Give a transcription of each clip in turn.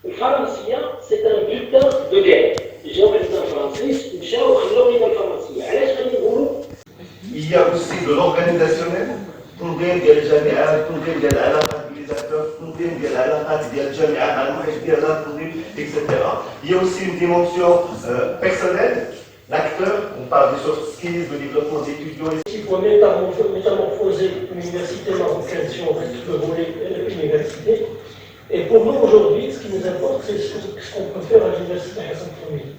الفرنسية c'est un bulletin de guerre. جاو عندنا فرنسيس مشاو خلاو لينا الفرنسية. علاش غادي نقولوا؟ Il y a aussi de l'organisationnel. تنظيم ديال الجامعات، تنظيم ديال العلاقات بين les acteurs، تنظيم ديال العلاقات ديال الجامعة مع المحيط ديالها، تنظيم etc. Il y a aussi une dimension personnelle. L'acteur, on parle des soft skills, de développement d'étudiants. Il faut métamorphoser l'université marocaine si on reste le volet université. Et pour nous aujourd'hui, ce qui nous importe, c'est ce qu'on peut faire à l'université Hassan Khomeini.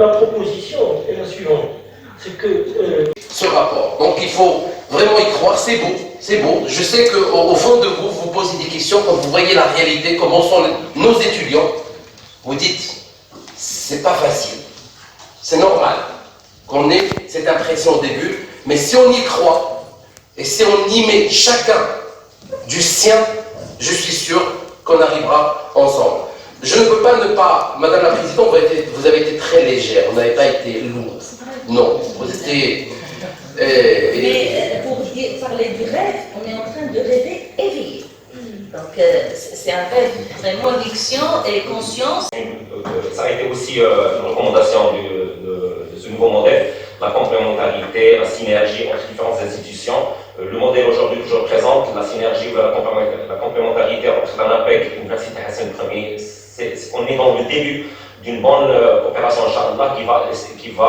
Ma proposition est la suivante, c'est que ce rapport. Donc il faut vraiment y croire, c'est beau, c'est beau. Je sais qu'au fond de vous, vous posez des questions quand vous voyez la réalité, comment sont nos étudiants. Vous dites, c'est pas facile. C'est normal qu'on ait cette impression au début, mais si on y croit, et si on y met chacun du sien, je suis sûr qu'on arrivera ensemble. Je ne peux pas ne pas, Madame la Présidente, vous avez été très légère, vous n'avez pas été lourde. Non, vous étiez... Mais pour parler du rêve, on est en train de rêver éveillé. Donc c'est un rêve vraiment diction et conscience. Ça a été aussi une recommandation de ce nouveau modèle, la complémentarité, la synergie entre différentes institutions. Le modèle aujourd'hui que je représente, la synergie ou la complémentarité entre l'ANAPEC et l'Université Hassan Khomeini, on est dans le début d'une bonne coopération, Inch'Allah, qui va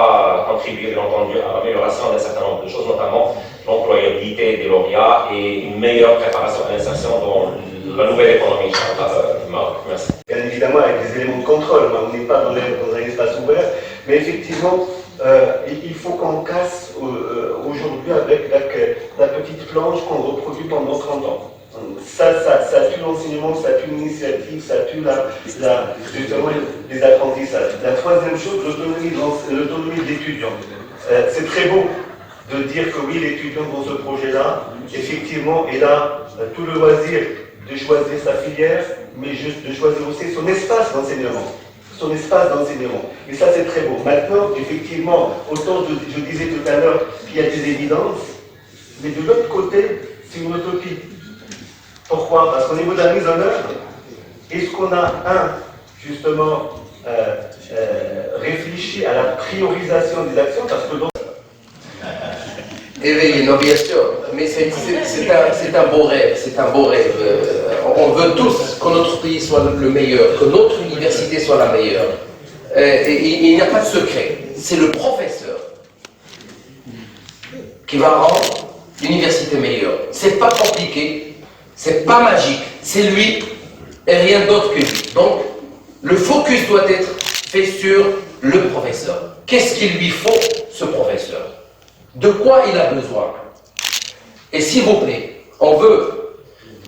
contribuer, bien entendu, à l'amélioration d'un certain nombre de choses, notamment l'employabilité des lauréats et une meilleure préparation à l'insertion dans la nouvelle économie, Inch'Allah, du Maroc. Merci. Bien évidemment, avec des éléments de contrôle, on n'est pas dans un espace ouvert, mais effectivement, il faut qu'on casse aujourd'hui avec la petite planche qu'on reproduit pendant 30 ans. Ça tue l'enseignement, ça tue l'initiative, ça tue justement les apprentissages. La troisième chose, l'autonomie de l'étudiant. C'est très beau de dire que oui, l'étudiant dans ce projet-là, effectivement, il a tout le loisir de choisir sa filière, mais juste de choisir aussi son espace d'enseignement. Son espace d'enseignement. Et ça, c'est très beau. Maintenant, effectivement, autant je disais tout à l'heure qu'il y a des évidences, mais de l'autre côté, c'est une utopie. Pourquoi? Parce qu'au niveau de la mise en œuvre, est-ce qu'on a, justement, réfléchi à la priorisation des actions? Parce que Éveillé, non, bien sûr, mais c'est un beau rêve, c'est un beau rêve. On veut tous que notre pays soit le meilleur, que notre université soit la meilleure. Et il n'y a pas de secret, c'est le professeur qui va rendre l'université meilleure. C'est pas compliqué, c'est pas magique, c'est lui et rien d'autre que lui. Donc, le focus doit être fait sur le professeur. Qu'est-ce qu'il lui faut, ce professeur? De quoi il a besoin? Et s'il vous plaît, on veut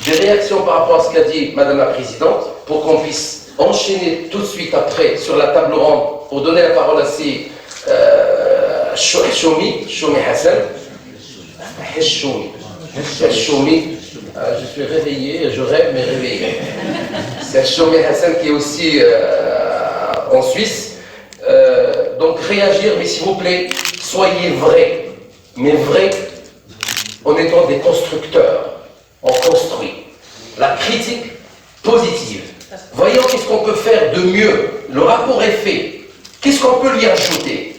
des réactions par rapport à ce qu'a dit Madame la Présidente, pour qu'on puisse enchaîner tout de suite après sur la table ronde, pour donner la parole à ces Choumi Hassan. Choumi, je suis réveillé, je rêve mais réveillé. C'est Choumi Hassan qui est aussi en Suisse. Donc réagir, mais s'il vous plaît, soyez vrais. Mais vrai, en étant des constructeurs, on construit. La critique positive. Voyons qu'est-ce qu'on peut faire de mieux. Le rapport est fait. Qu'est-ce qu'on peut lui ajouter?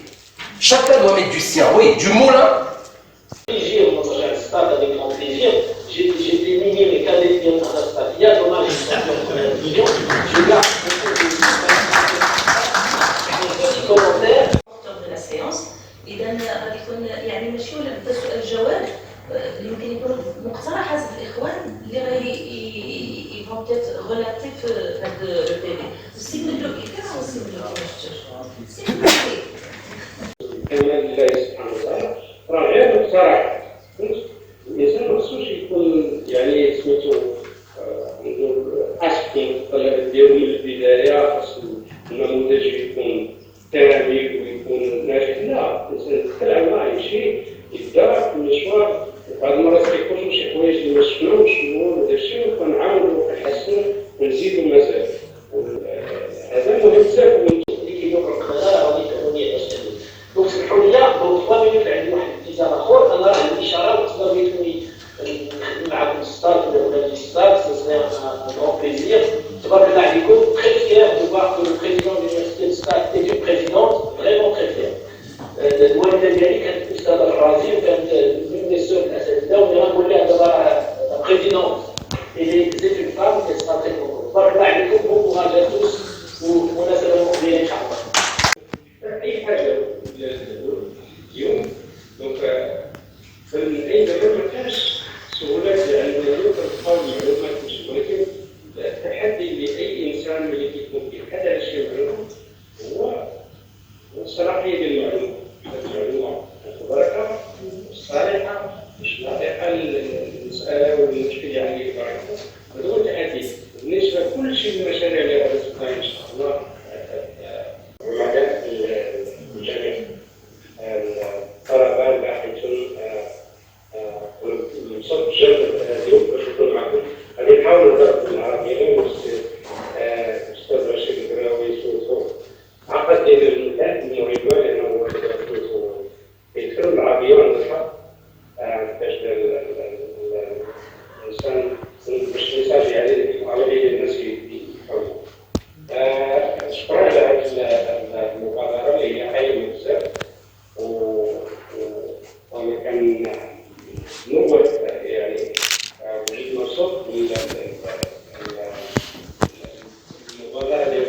Chacun doit mettre du sien, oui, du moulin. Avec grand plaisir. J'ai désigné mes cadets de Anastasia, dommage, ils sont en première division. Je garde petit commentaire. De la séance. إذا غادي يكون يعني ماشي ولا بدا سؤال جواب اللي يمكن يكونوا مقترح حسب الإخوان اللي غادي يبغوا peut-être relater في هذا البيبي. السي بلوكي كيفاش السي بلوكي ما شفتوش؟ السي بلوكي. كلام الله سبحانه وتعالى راه غير مقترح. الإنسان ما خصوش يكون يعني سميتو نقول أسبين الطلب ديالو من البداية خاصو النموذج يكون تامي ويكون ناجح. لا، الإنسان يتكلم معاه يمشي يبدا المشوار. بعض المرات كيكونوا شي حوايج اللي ما شفناهمش وداك الشيء ونعاونوا ونحسنوا ونزيدوا مازال. هذا مهم بزاف. اللي كيدور القرار غادي يكون باش تدوز. دونك سمحوا لي دونك 3 مينوت عندي واحد الاتجاه اخر. انا راه عندي اشارات vous avez fini le stade, le stade, ce serait un grand plaisir. Je vois que Nahiko, très fier de voir que le président de l'université de Stade est une présidente, vraiment très fier. الوالده ديالي كانت في الاستاذ الرازي وكانت من السور الاساتذه وانا نقول لها دابا بريزيدونت اللي زيت une femme qui sera très contente. بارك الله عليكم bon courage à tous ومناسبه مقبله ان شاء الله. اي حاجه اليوم دونك في اي زمان ما كانش سهوله يعني اليوم كنحاول المعلومات ولكن التحدي لاي انسان اللي كيكون في حدا الشيء معلومه هو الصلاحيه ديال المعلومه. المعلومه المباركه الصالحه مش ناطقه المساله والمشكل يعني هذا هو التحدي بالنسبه لكل شيء من المشاريع اللي غادي ان شاء الله ومعك الجميع الطلبه الباحثون المصاب الجامع اليوم باش نكون معكم غادي نحاول نهضر بالعربيه الاستاذ رشيد الكراوي عقد ديال المثال المهم لانه يتكلم العربيه والنصح باش الانسان باش الميساج يعني العربيه الناس يفهموا. شكرا على هذه المبادره اللي هي حيه بزاف وانا كان نور يعني وجدنا صوت المبادره ديال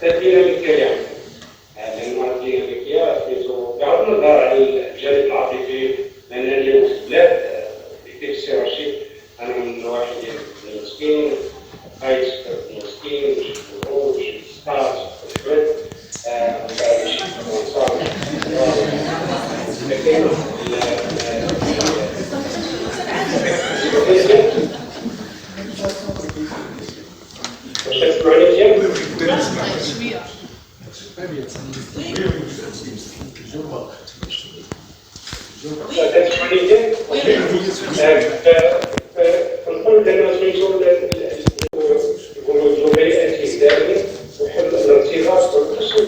تدبير الكلام لأن المرضية الذكية بغض النظر عن الجانب العاطفي لأن اليوم في البلاد كيف السي رشيد أنا من واحد المسكين عايش مسكين مش الخروج ستاج البلد مش صار لكن واش تسمعني مزيان؟ نقول لنا سميتو يكونوا جمهوريات دائما وحل الارتباط والقسم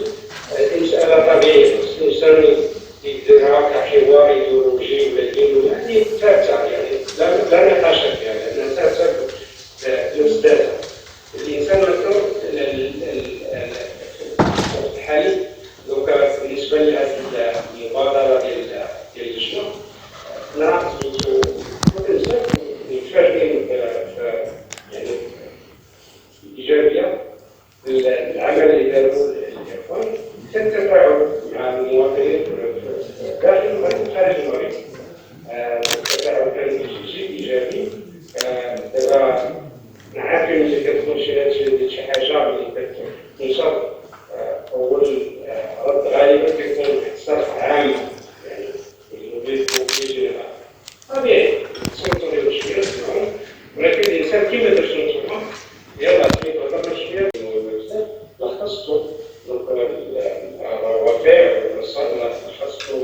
المسألة طبيعية الإنسان يديرها كحوار ايديولوجي ولا ديني يعني ثابتة يعني لا نقاش فيها لأنها ثابتة الأستاذة الإنسان مثلا الحالي لو كان بالنسبة لهذه المبادرة ديال اللجنة حنا بزاف متفاهمين يعني إيجابية العمل اللي داروا الإخوان كالتفاعل مع المواطنين داخل وخارج المغرب التفاعل كان شيء إيجابي دابا نعرف ملي كتكون شي حاجة اللي كتنشر أول رد غالبا كيكون صرف عام يعني يجي طبيعي سميتو ليه شوية ولكن الإنسان كيما باش نتوما يلاه سميتو هضرنا شوية لخصتو الروافع والمصادر لخصتو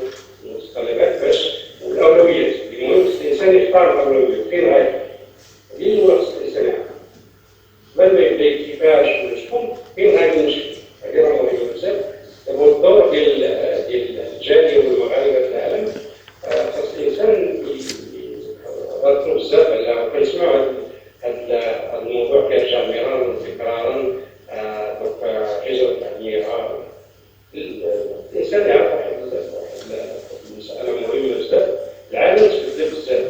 المتطلبات باش والأولويات المهم الإنسان يختار الأولويات فين غاية اللي هو الإنسان يعرف بل ما يبدا كيفاش وشكون فين غادي نمشي هذه راه مهمة بزاف دابا الدور ديال الجالية والمغاربة في العالم خاص الإنسان غنطلب بزاف على كنسمعوا هذا الموضوع كيرجع مرارا وتكرارا دونك جزء تعبيرها الإنسان يعرف واحد المسألة مهمة بزاف العالم تبدل بزاف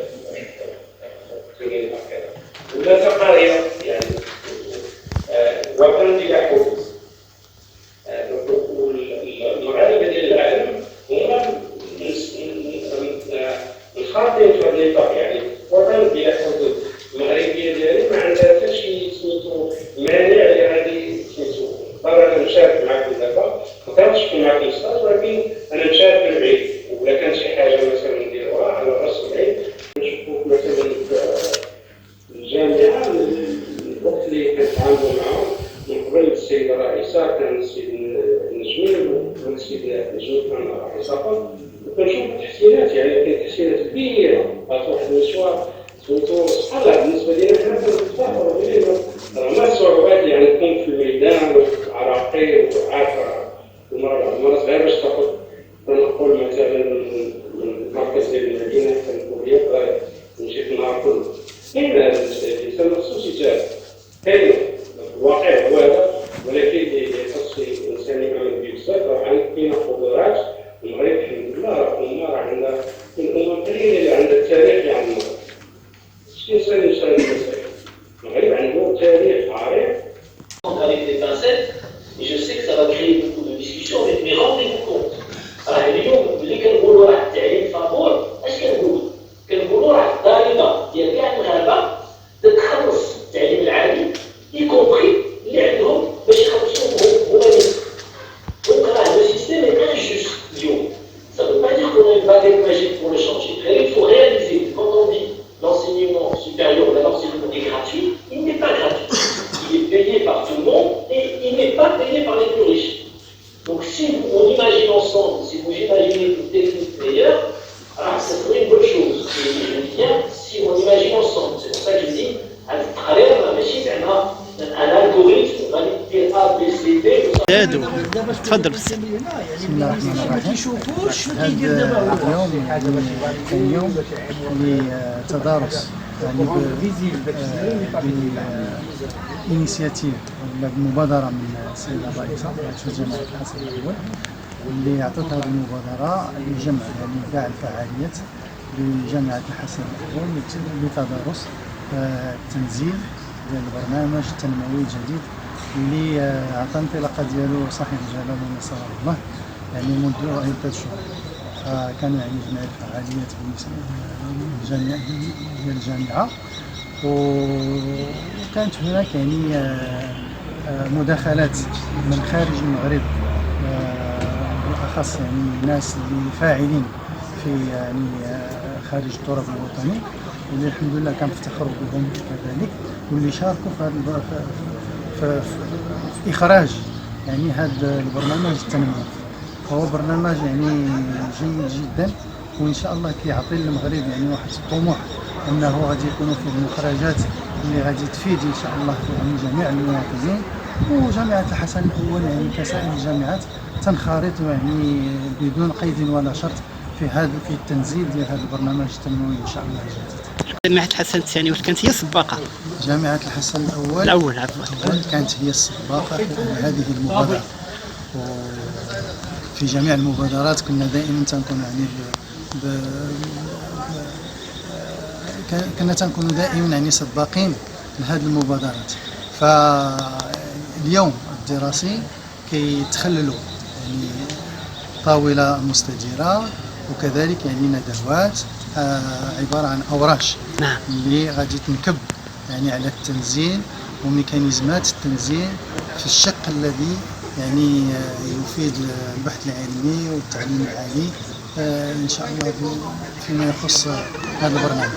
تكوين هكذا ولا تقارير يعني وطن ديال حقوق المغاربة ديال العالم هما الخاطئين في هذا الإطار يعني وطن ديال حدود المغربية ديالي ما عندها حتى شي سميتو مانع لهذه سميتو انا نشارك معكم دابا ما كنتش نكون معكم ستاج ولكن انا نشارك من بعيد ولا كان شي حاجة مثلا نديروها على راس العين نشوفوا مثلا الجامعة الوقت اللي كنتعاملوا معاهم من قبل السيدة الرئيسة كان السيد النجمي والسيد النجمي كان رئيس فقط وكنشوف تحسينات يعني كاين تحسينات كبيرة في واحد المشوار سميتو سبحان الله بالنسبة لنا حنا كنتفاخروا بهم رغم الصعوبات يعني تكون في الميدان وعراقي وعارفة المرة صغيرة باش تاخذ نقول مثلا من مركز ديال المدينة كنكون وهي قرايه نمشي في النهار كله. كاين الانسان خصوص يجاهد، كاين الواقع هو هذا، ولكن اللي خص الانسان يعمل به بزاف راه كاين قدرات. المغرب الحمد لله راه عندنا من الامم القليله اللي عندها التاريخ اللي عندنا. شكون الانسان يشتغل بالمسائل؟ المغرب عنده تاريخ عريق. Avec des pincettes, et je sais que ça va créer beaucoup de discussions, mais rendez-vous compte. راه اليوم ملي كنقولوا راه التعليم فابور، اش كنقولوا؟ كنقولوا راه الضريبه ديال كاع المغاربه تتخلص التعليم العالي، يكومبري اللي عندهم باش يخلصوهم هما نفسهم. دونك راه لو سيستيم est injuste اليوم. Ça ne veut pas dire qu'on a une baguette magique pour le changer. Il faut réaliser, quand on dit l'enseignement supérieur, l'enseignement est gratuit, il n'est pas gratuit. Il est payé par tout le monde et il n'est pas payé par les plus riches. Donc si on imagine ensemble, si vous imaginez une technique meilleure, alors ça serait une bonne chose. Et je dis bien, si on imagine ensemble, c'est pour ça que je dis, à travers la machine, on a un algorithme, on va dire A, B, C, D. تفضل. بسم الله الرحمن الرحيم. هذا اليوم كان يوم لتدارس يعني بإنيسياتيف ولا بمبادرة من السيدة الرئيسة رئيسة جامعة الحسن الأول، اللي عطت هذه المبادرة لجمع يعني كاع الفعاليات بجامعة الحسن الأول لتدارس التنزيل ديال البرنامج التنموي الجديد اللي عطى الانطلاقه ديالو صاحب الجلاله نصر الله يعني منذ عده شهور. فكانوا يعني جميع الفعاليات بالنسبه ديال الجامعه، وكانت هناك يعني مداخلات من خارج المغرب، بالاخص يعني ناس اللي فاعلين في يعني خارج التراث الوطني، واللي الحمد لله كنفتخروا بهم كذلك، واللي شاركوا في إخراج يعني هذا البرنامج التنموي. فهو برنامج يعني جيد جدا، وإن شاء الله كيعطي للمغرب يعني واحد الطموح أنه غادي يكونوا فيه المخرجات اللي غادي تفيد إن شاء الله يعني جميع المواطنين. وجامعة الحسن الأول يعني كسائر الجامعات تنخرط يعني بدون قيد ولا شرط في التنزيل ديال هذا البرنامج التنموي إن شاء الله الجديد. جامعة الحسن الثاني واش كانت هي السباقة؟ جامعة الحسن الأول عفوا كانت هي السباقة في هذه المبادرة، وفي جميع المبادرات كنا دائما تنكون يعني كنا تنكون دائما يعني سباقين لهذه المبادرات. فاليوم الدراسي كيتخللوا يعني طاولة مستديرة، وكذلك يعني ندوات عبارة عن أوراش اللي غادي تنكب يعني على التنزيل وميكانيزمات التنزيل في الشق الذي يعني يفيد البحث العلمي والتعليم العالي إن شاء الله فيما يخص هذا البرنامج.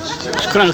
شكرا.